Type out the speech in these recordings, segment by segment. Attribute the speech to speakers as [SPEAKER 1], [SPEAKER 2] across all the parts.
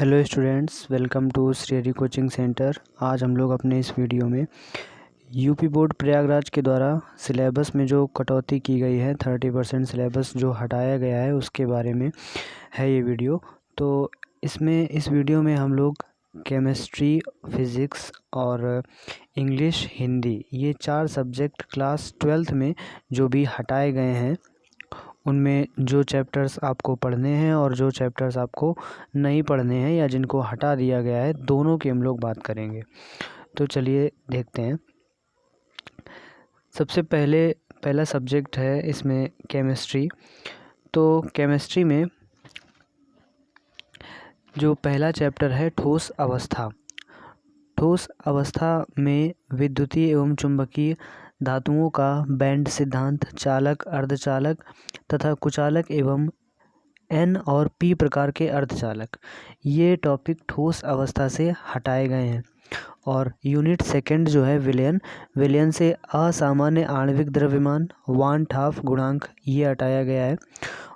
[SPEAKER 1] Hello students, welcome to Shri coaching centre. आज हम लोग अपने इस वीडियो में यूपी बोर्ड प्रयागराज के द्वारा सिलेबस में जो कटौती की गई है 30% सिलेबस जो हटाया गया है उसके बारे में है ये वीडियो। तो इस वीडियो में हम लोग केमिस्ट्री, फिज़िक्स और इंग्लिश, हिंदी ये 4 सब्जेक्ट क्लास 12th में जो भी हटाए गए हैं उनमें जो चैप्टर्स आपको पढ़ने हैं और जो चैप्टर्स आपको नहीं पढ़ने हैं या जिनको हटा दिया गया है, दोनों की हम लोग बात करेंगे। तो चलिए देखते हैं। सबसे पहला सब्जेक्ट है इसमें केमिस्ट्री। तो केमिस्ट्री में जो पहला चैप्टर है ठोस अवस्था। ठोस अवस्था में विद्युतीय एवं चुंबकीय धातुओं का बैंड सिद्धांत, चालक, अर्धचालक तथा कुचालक एवं एन और पी प्रकार के अर्धचालक, ये टॉपिक ठोस अवस्था से हटाए गए हैं। और यूनिट सेकंड जो है विलयन से असामान्य आणविक द्रव्यमान, वान हाफ गुणांक, ये हटाया गया है।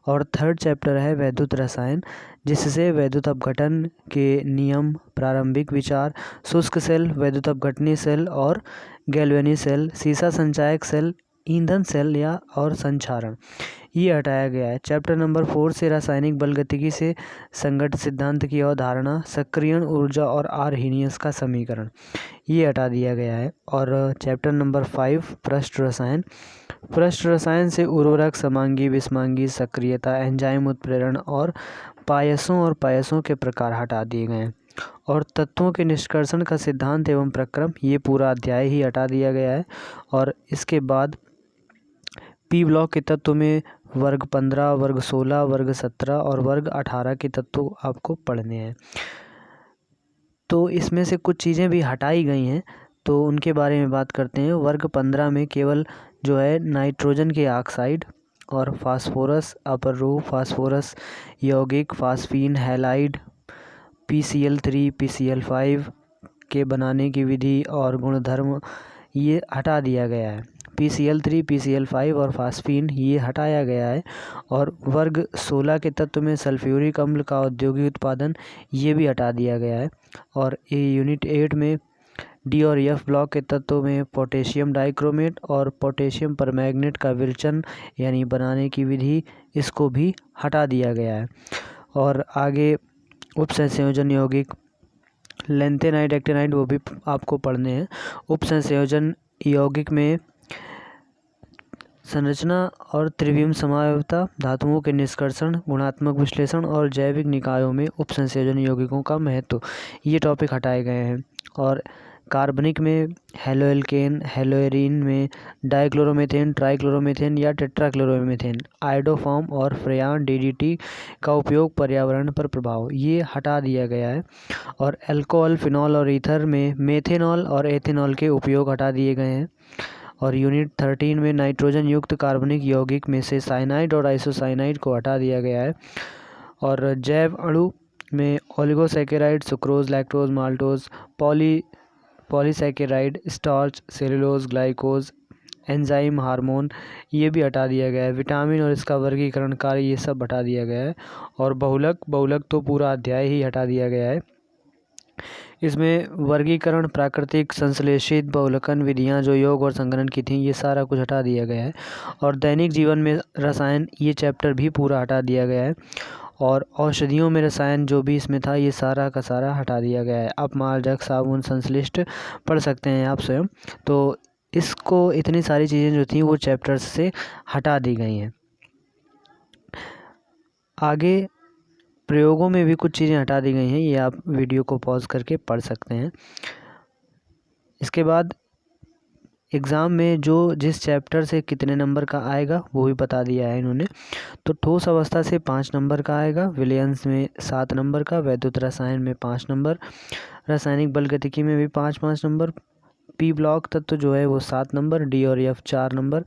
[SPEAKER 1] और थर्ड चैप्टर है वैद्युत रसायन, जिससे वैद्युत अपघटन के नियम, प्रारंभिक विचार, शुष्क सेल, वैद्युत अपघटनीय सेल और गैल्वेनी सेल, सीसा संचायक सेल, ईंधन सेल या और संचारण, ये हटाया गया है। चैप्टर नंबर 4 से रासायनिक बलगतिकी से संगत सिद्धांत की अवधारणा, सक्रियण ऊर्जा और आर्हीनियस का समीकरण, ये हटा दिया गया है। और चैप्टर नंबर 5 पृष्ठ रसायन। पृष्ठ रसायन से उर्वरक, समांगी, विषमांगी, सक्रियता, एंजाइम उत्प्रेरण और पायसों के प्रकार हटा दिए गए हैं। और तत्वों के निष्कर्षण का सिद्धांत एवं प्रक्रम, ये पूरा अध्याय ही हटा दिया गया है। और इसके बाद पी ब्लॉक के तत्व में वर्ग 15, वर्ग 16, वर्ग 17 और वर्ग 18 के तत्व आपको पढ़ने हैं। तो इसमें से कुछ चीज़ें भी हटाई गई हैं, तो उनके बारे में बात करते हैं। वर्ग 15 में केवल जो है नाइट्रोजन के ऑक्साइड और फास्फोरस, अपर रो फास्फोरस यौगिक, फास्फीन हैलाइड, PCl3, PCl5 के बनाने की विधि और गुणधर्म, ये हटा दिया गया है। PCl3, PCl5 और फास्फीन ये हटाया गया है। और वर्ग 16 के तत्व में सल्फ्यूरिक अम्ल का औद्योगिक उत्पादन, ये भी हटा दिया गया है। और ये यूनिट 8 में डी और एफ ब्लॉक के तत्वों में पोटेशियम डाइक्रोमेट और पोटेशियम परमैंगनेट का विरचन यानी बनाने की विधि, इसको भी हटा दिया गया है। और आगे उपसंयोजन यौगिक, लेंथेनाइड, एक्टिनाइड, वो भी आपको पढ़ने हैं। उपसंयोजन यौगिक में संरचना और त्रिविम समावयवता, धातुओं के निष्कर्षण, गुणात्मक विश्लेषण और जैविक निकायों में उपसंयोजन यौगिकों का महत्व, ये टॉपिक हटाए गए हैं। और कार्बनिक में हेलोएल्केन, हेलोएरीन में डाइक्लोरोमीथेन, ट्राइक्लोरोमीथेन या टेट्राक्लोरोमीथेन, आयोडोफॉर्म और फ्रेयान DDT का उपयोग पर्यावरण पर प्रभाव, ये हटा दिया गया है। और अल्कोहल, फिनॉल और ईथर में मेथेनॉल और एथेनॉल के उपयोग हटा दिए गए हैं। और यूनिट 13 में नाइट्रोजन युक्त कार्बनिक यौगिक में से साइनाइड और आइसोसाइनाइड को हटा दिया गया है। और जैव अणु में oligosaccharide, sucrose, lactose, maltose, polysaccharide, starch, cellulose, glycogen, enzyme, hormone, ये भी हटा दिया गया है। विटामिन और इसका वर्गीकरण कार्य, ये सब हटा दिया गया है। और बहुलक तो पूरा अध्याय ही हटा दिया गया है। इसमें वर्गीकरण, प्राकृतिक संश्लेषित बहुलकन विधियां जो योग और संगणन की थी, ये सारा कुछ हटा दिया गया है। और दैनिक जीवन में रसायन, ये चैप्टर भी पूरा हटा दिया गया है। और औषधियों में रसायन जो भी इसमें था, ये सारा का सारा हटा दिया गया है। आप मार्जक, साबुन, संश्लिष्ट पढ़ सकते हैं आप स्वयं। तो इसको इतनी सारी चीज़ें जो थी वो चैप्टर्स से हटा दी गई हैं। आगे प्रयोगों में भी कुछ चीज़ें हटा दी गई हैं, ये आप वीडियो को पॉज करके पढ़ सकते हैं। इसके बाद एग्ज़ाम में जो जिस चैप्टर से कितने नंबर का आएगा वो भी बता दिया है इन्होंने। तो ठोस अवस्था से 5 नंबर का आएगा, विलयंस में 7 नंबर का, वैद्युत रसायन में 5 नंबर, रासायनिक बलगतिकी में भी 5-5 नंबर, पी ब्लॉक तत्व जो है वो 7 नंबर, डी और एफ 4 नंबर,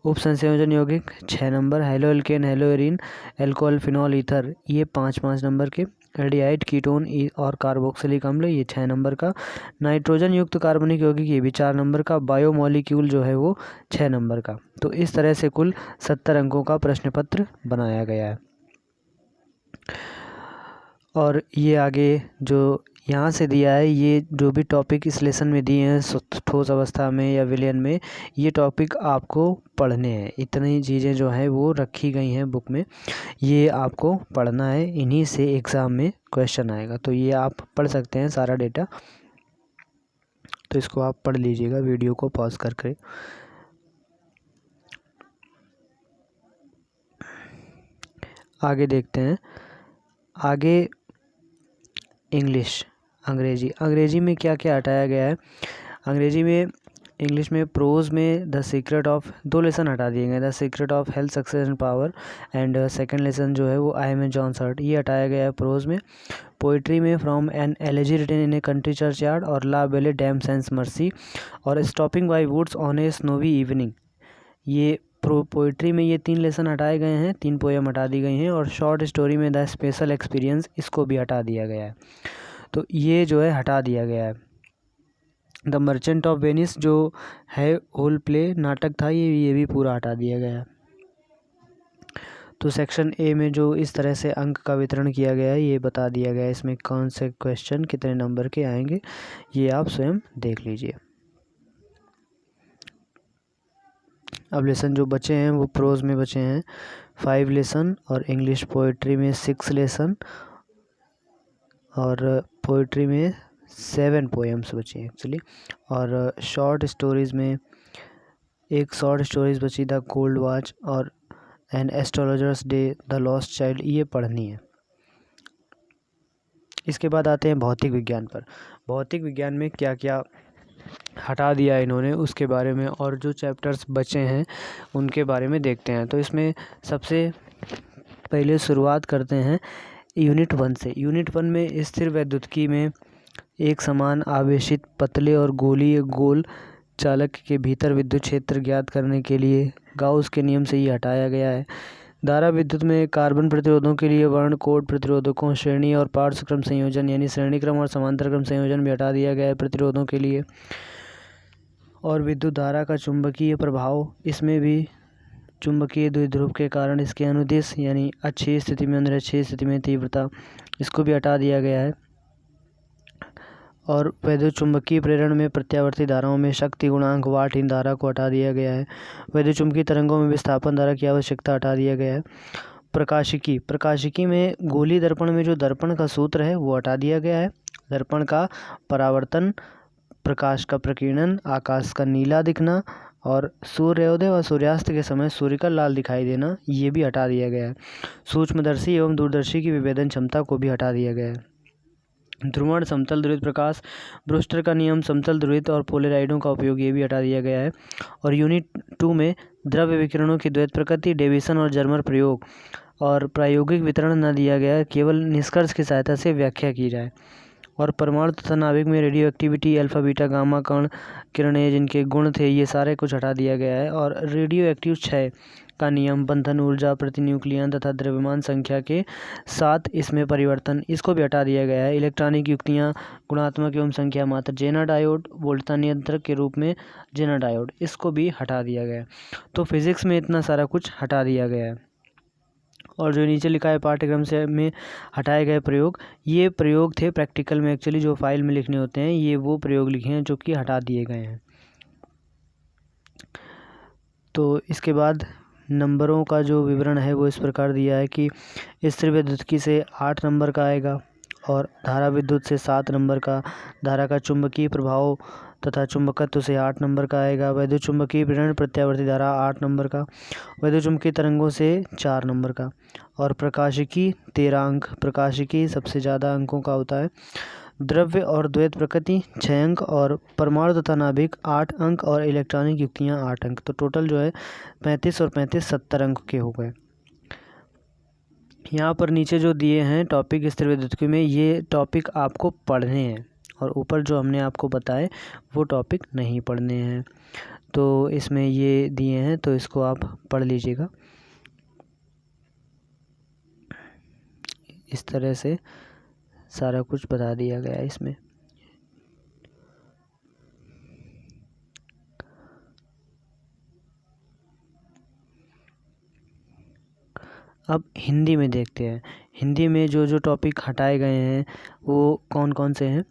[SPEAKER 1] उपसंयोजन यौगिक 6 number, haloalkane, haloarene, alcohol, phenol, ether, ये 5-5 नंबर के, एल्डिहाइड, कीटोन और कार्बोक्सिलिक अम्ल, ये 6 नंबर का, नाइट्रोजन युक्त कार्बनिक यौगिक, ये भी 4 नंबर का, बायोमोलिक्यूल जो है वो 6 नंबर का। तो इस तरह से कुल 70 अंकों का प्रश्न पत्र बनाया गया है। और ये आगे जो यहाँ से दिया है, ये जो भी टॉपिक इस लेसन में दिए हैं ठोस अवस्था में या विलयन में, ये टॉपिक आपको पढ़ने हैं। इतनी चीज़ें जो हैं वो रखी गई हैं बुक में, ये आपको पढ़ना है। इन्हीं से एग्ज़ाम में क्वेश्चन आएगा, तो ये आप पढ़ सकते हैं सारा डेटा। तो इसको आप पढ़ लीजिएगा वीडियो को पॉज करके। आगे देखते हैं। आगे इंग्लिश, अंग्रेजी में क्या क्या हटाया गया है। अंग्रेजी में, इंग्लिश में प्रोज में द सीक्रेट ऑफ, 2 लेसन हटा दिए गए, the secret of health success and power and second lesson जो है वो आई एम ए जॉन सर्ट, ये हटाया गया है प्रोज में। पोइट्री में from an elegy written in a country churchyard और la belle dame sans merci और stopping by woods on a snowy evening, ये पोइट्री में ये 3 लेसन हटाए गए हैं, 3 पोएम हटा दी गई हैं। और शॉर्ट स्टोरी में द स्पेशल एक्सपीरियंस, इसको भी हटा दिया गया है। तो ये जो है हटा दिया गया है। द मर्चेंट ऑफ वेनिस जो है होल प्ले नाटक था, ये भी पूरा हटा दिया गया है। तो सेक्शन ए में जो इस तरह से अंक का वितरण किया गया है, ये बता दिया गया है इसमें कौन से क्वेश्चन कितने नंबर के आएंगे, ये आप स्वयं देख लीजिए। अब लेसन जो बचे हैं वो प्रोज में बचे हैं 5 लेसन और इंग्लिश पोइट्री में 6 लेसन और पोइट्री में 7 पोएम्स बची हैं एक्चुअली। और शॉर्ट स्टोरीज़ में एक शॉर्ट स्टोरीज बची द गोल्ड वॉच और an astrologer's day, the lost child, ये पढ़नी है। इसके बाद आते हैं भौतिक विज्ञान पर। भौतिक विज्ञान में क्या क्या हटा दिया इन्होंने उसके बारे में, और जो चैप्टर्स बचे हैं उनके बारे में देखते हैं। तो इसमें सबसे पहले शुरुआत करते हैं यूनिट 1 से। यूनिट 1 में स्थिर वैद्युतिकी में एक समान आवेशित पतले और गोलीय गोल चालक के भीतर विद्युत क्षेत्र ज्ञात करने के लिए गाउस के नियम से ये हटाया गया है। धारा विद्युत में कार्बन प्रतिरोधों के लिए वर्ण कोड प्रतिरोधकों श्रेणी और पार्श्व क्रम संयोजन यानी श्रेणी क्रम और समांतर क्रम संयोजन भी हटा दिया गया है प्रतिरोधों के लिए। और विद्युत धारा का चुंबकीय प्रभाव, इसमें भी चुंबकीय द्विध्रुव के कारण इसके अनुदिश यानी अच्छी स्थिति में अनिरक्षीय स्थिति में तीव्रता, इसको भी हटा दिया गया है। और वैद्युत चुंबकीय प्रेरण में प्रत्यावर्ती धाराओं में शक्ति गुणांक वाट इन धारा को हटा दिया गया है। वैद्युत चुंबकीय तरंगों में विस्थापन धारा की आवश्यकता हटा दिया गया है। प्रकाशिकी में गोली दर्पण में जो दर्पण का सूत्र है वो हटा दिया गया है। दर्पण का परावर्तन, प्रकाश का प्रकीर्णन, आकाश का नीला दिखना और सूर्योदय व सूर्यास्त के समय सूर्य का लाल दिखाई देना, ये भी हटा दिया गया है। सूक्ष्मदर्शी एवं दूरदर्शी की विभेदन क्षमता को भी हटा दिया गया है। ध्रुवण, समतल ध्रुवित प्रकाश, ब्रूस्टर का नियम, समतल ध्रुवित और पोलेराइडों का उपयोग, ये भी हटा दिया गया है। और यूनिट 2 में द्रव्य विकिरणों की द्वैत प्रकृति, डेविसन और जर्मर प्रयोग और प्रायोगिक वितरण न दिया गया है, केवल निष्कर्ष की सहायता से व्याख्या की जाए। और परमाणु तथा नाभिक में radio activity, alpha beta gamma कण किरणें जिनके गुण थे, ये सारे कुछ हटा दिया गया है। और रेडियो एक्टिव क्षय का नियम, बंधन ऊर्जा, प्रतिन्यूक्लियन तथा द्रव्यमान संख्या के साथ इसमें परिवर्तन, इसको भी हटा दिया गया है। इलेक्ट्रॉनिक युक्तियाँ, गुणात्मक एवं संख्या मात्र, जेना डायोड, वोल्टता नियंत्रक के रूप में जेना डायोड, इसको भी हटा दिया गया है। तो फिजिक्स में इतना सारा कुछ हटा दिया गया है। और जो नीचे लिखा है पाठ्यक्रम से में हटाए गए प्रयोग, ये प्रयोग थे प्रैक्टिकल में एक्चुअली जो फाइल में लिखने होते हैं, ये वो प्रयोग लिखे हैं जो कि हटा दिए गए हैं। तो इसके बाद नंबरों का जो विवरण है वो इस प्रकार दिया है कि स्थिर विद्युतिकी से 8 नंबर का आएगा और धारा विद्युत से 7 नंबर का, धारा का चुंबकीय प्रभाव तथा चुंबकत्व से 8 नंबर का आएगा, वैद्युत चुंबकीय प्रेरण प्रत्यावर्ती धारा 8 नंबर का, वैद्युत चुंबकीय तरंगों से 4 नंबर का, और प्रकाशिकी 13 अंक, प्रकाशिकी सबसे ज़्यादा अंकों का होता है। द्रव्य और द्वैत प्रकृति 6 अंक और परमाणु तथा नाभिक 8 अंक और इलेक्ट्रॉनिक युक्तियाँ 8 अंक, तो टोटल जो है 35 और 35 70 अंक के हो गए। यहाँ पर नीचे जो दिए हैं टॉपिक स्थिर विद्युतिकी में, ये टॉपिक आपको पढ़ने हैं और ऊपर जो हमने आपको बताए वो टॉपिक नहीं पढ़ने हैं। तो इसमें ये दिए हैं, तो इसको आप पढ़ लीजिएगा। इस तरह से सारा कुछ बता दिया गया है इसमें। अब हिंदी में देखते हैं। हिंदी में जो जो टॉपिक हटाए गए हैं वो कौन कौन से हैं।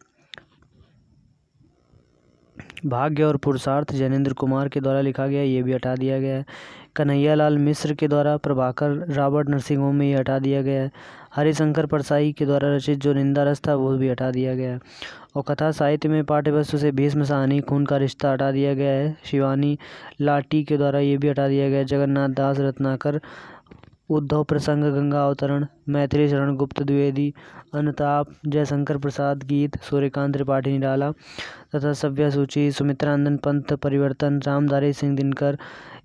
[SPEAKER 1] भाग्य और पुरुषार्थ ज्ञानेंद्र कुमार के द्वारा लिखा गया, ये भी हटा दिया गया है। कन्हैयालाल मिश्र के द्वारा प्रभाकर रॉबर्ट नर्सिंग होम में ये हटा दिया गया है। हरिशंकर परसाई के द्वारा रचित जो निंदा रस था वो भी हटा दिया गया है। और कथा साहित्य में पाठ्यवस्तु से भीष्म साहनी खून का रिश्ता हटा दिया गया है। शिवानी लाटी के द्वारा ये भी हटा दिया गया है। जगन्नाथ दास रत्नाकर उद्धव प्रसंग गंगा अवतरण मैथिली शरण गुप्त द्विवेदी अनुताप जयशंकर प्रसाद गीत सूर्यकांत त्रिपाठी निराला तथा सव्या सूची सुमित्रानंदन पंत परिवर्तन रामधारी सिंह दिनकर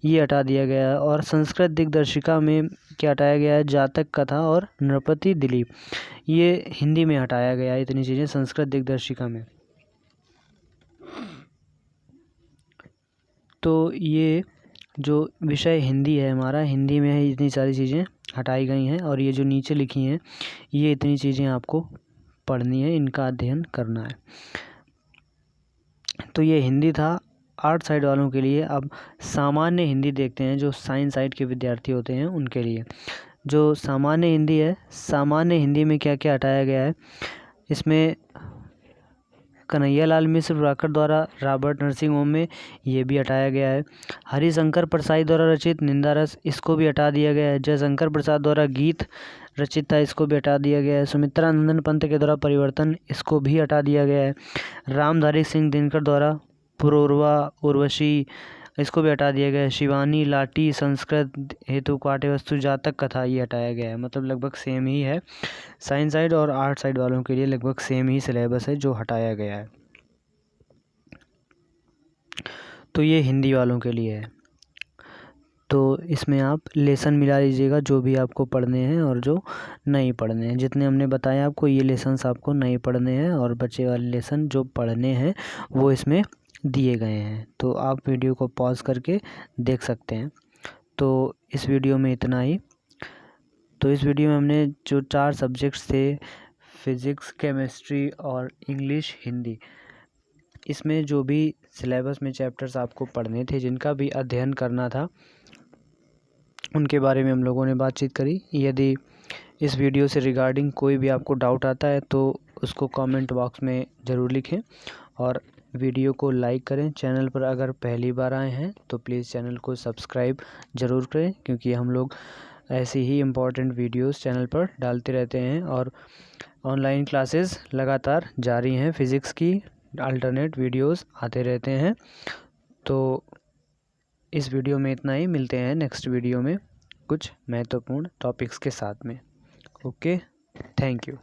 [SPEAKER 1] ये हटा दिया गया है। और संस्कृत दिग्दर्शिका में क्या हटाया गया है, जातक कथा और नृपति दिलीप, ये हिंदी में हटाया गया है। इतनी चीज़ें संस्कृत दिग्दर्शिका में। तो ये जो विषय हिंदी है हमारा, हिंदी में है, इतनी सारी चीज़ें हटाई गई हैं। और ये जो नीचे लिखी हैं ये इतनी चीज़ें आपको पढ़नी है, इनका अध्ययन करना है। तो ये हिंदी था आर्ट साइड वालों के लिए। अब सामान्य हिंदी देखते हैं, जो साइंस साइड के विद्यार्थी होते हैं उनके लिए। जो सामान्य हिंदी है, सामान्य हिंदी में क्या क्या हटाया गया है, इसमें कन्हैयालाल मिश्र प्रभाकर द्वारा रॉबर्ट नर्सिंग होम में ये भी हटाया गया है। हरिशंकर परसाई द्वारा रचित निंदा रस, इसको भी हटा दिया गया है। जयशंकर प्रसाद द्वारा गीत रचित था, इसको भी हटा दिया गया है। सुमित्रानंदन पंत के द्वारा परिवर्तन, इसको भी हटा दिया गया है। रामधारी सिंह दिनकर द्वारा पुरोरवा उर्वशी, इसको भी हटा दिया गया है। शिवानी लाटी संस्कृत हेतु पाठ्यवस्तु जातक कथा, ये हटाया गया है। मतलब लगभग सेम ही है, साइंस साइड और आर्ट साइड वालों के लिए लगभग सेम ही सिलेबस है जो हटाया गया है। तो ये हिंदी वालों के लिए है। तो इसमें आप लेसन मिला लीजिएगा, जो भी आपको पढ़ने हैं और जो नहीं पढ़ने हैं। जितने हमने बताया आपको, ये लेसन्स आपको नहीं पढ़ने हैं और बचे वाले लेसन जो पढ़ने हैं वो इसमें दिए गए हैं। तो आप वीडियो को पॉज करके देख सकते हैं। तो इस वीडियो में इतना ही। तो इस वीडियो में हमने जो 4 सब्जेक्ट्स थे, फिज़िक्स, केमिस्ट्री और इंग्लिश, हिंदी, इसमें जो भी सिलेबस में चैप्टर्स आपको पढ़ने थे, जिनका भी अध्ययन करना था, उनके बारे में हम लोगों ने बातचीत करी। यदि इस वीडियो से रिगार्डिंग कोई भी आपको डाउट आता है तो उसको कमेंट बॉक्स में ज़रूर लिखें और वीडियो को लाइक करें। चैनल पर अगर पहली बार आए हैं तो प्लीज़ चैनल को सब्सक्राइब ज़रूर करें, क्योंकि हम लोग ऐसी ही इम्पोर्टेंट वीडियोस चैनल पर डालते रहते हैं। और ऑनलाइन क्लासेस लगातार जारी हैं, फ़िज़िक्स की अल्टरनेट वीडियोस आते रहते हैं। तो इस वीडियो में इतना ही। मिलते हैं नेक्स्ट वीडियो में कुछ महत्वपूर्ण टॉपिक्स के साथ में। Okay, thank you.